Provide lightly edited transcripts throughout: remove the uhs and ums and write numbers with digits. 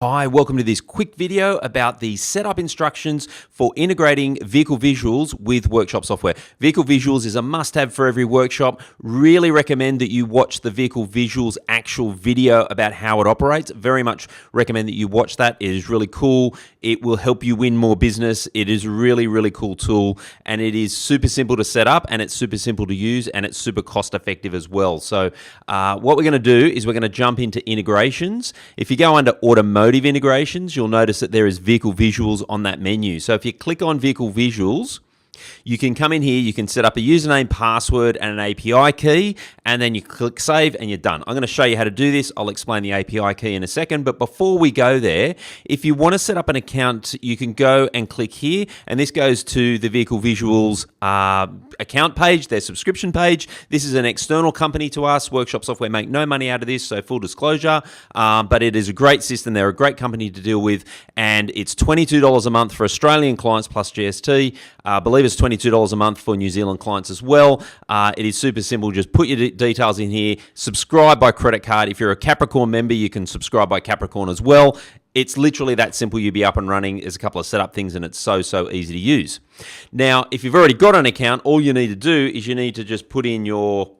Hi, welcome to this quick video about the setup instructions for integrating Vehicle Visuals with workshop software. Vehicle Visuals is a must-have for every workshop. Really recommend that you watch the Vehicle Visuals actual video about how it operates. Very much recommend that you watch that. It is really cool. It will help you win more business. It is a really, really cool tool, and it is super simple to set up, and it's super simple to use, and it's super cost-effective as well. So what we're going to do is we're going to jump into integrations. If you go under automotive integrations, you'll notice that there is Vehicle Visuals on that menu. So if you click on Vehicle Visuals, you can come in here, you can set up a username, password, and an API key, and then you click save and you're done. I'm going to show you how to do this. I'll explain the API key in a second, but before we go there, if you want to set up an account, you can go and click here, and this goes to the Vehicle Visuals account page, their subscription page. This is an external company to us. Workshop Software make no money out of this, so full disclosure, but it is a great system. They're a great company to deal with, and it's $22 a month for Australian clients plus GST. I believe it's $22 a month for New Zealand clients as well. It is super simple. Just put your details in here, subscribe by credit card. If you're a Capricorn member, you can subscribe by Capricorn as well. It's literally that simple. You'll be up and running. There's a couple of setup things, and it's so easy to use. Now, if you've already got an account, all you need to do is you need to just put in your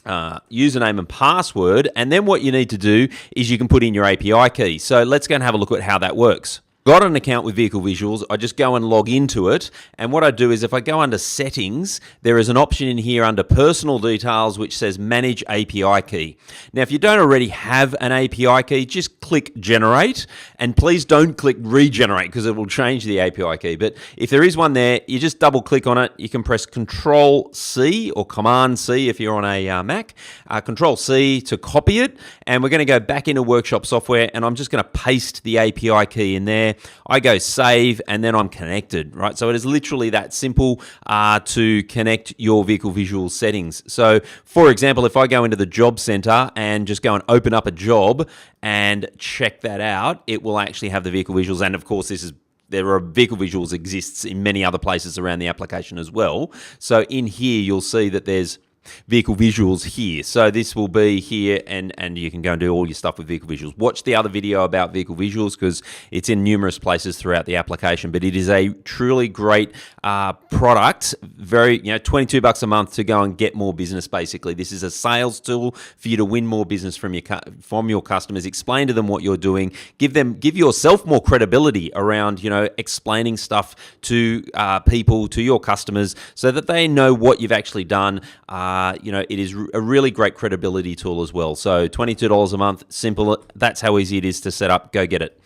username and password, and then what you need to do is you can put in your API key. So let's go and have a look at how that works. Got an account with Vehicle Visuals, I just go and log into it, and what I do is if I go under settings, there is an option in here under personal details which says manage API key. Now if you don't already have an API key, just click generate, and please don't click regenerate because it will change the API key. But if there is one there, you just double click on it. You can press Control C or Command C if you're on a Mac, Control C to copy it, and we're going to go back into Workshop Software, and I'm just going to paste the API key in there. I go save, and then I'm connected, right? So it is literally that simple to connect your Vehicle Visual settings. So for example, if I go into the Job Center and just go and open up a job and check that out, it will actually have the Vehicle Visuals. And of course, there are Vehicle Visuals exists in many other places around the application as well. So in here, you'll see that there's Vehicle Visuals here. So this will be here, and you can go and do all your stuff with Vehicle Visuals. Watch the other video about Vehicle Visuals because it's in numerous places throughout the application, but it is a truly great product. Very, $22 a month to go and get more business. Basically, this is a sales tool for you to win more business from your customers. Explain to them what you're doing. Give yourself more credibility around, explaining stuff to people, to your customers, so that they know what you've actually done. It is a really great credibility tool as well. So $22 a month, simple. That's how easy it is to set up. Go get it.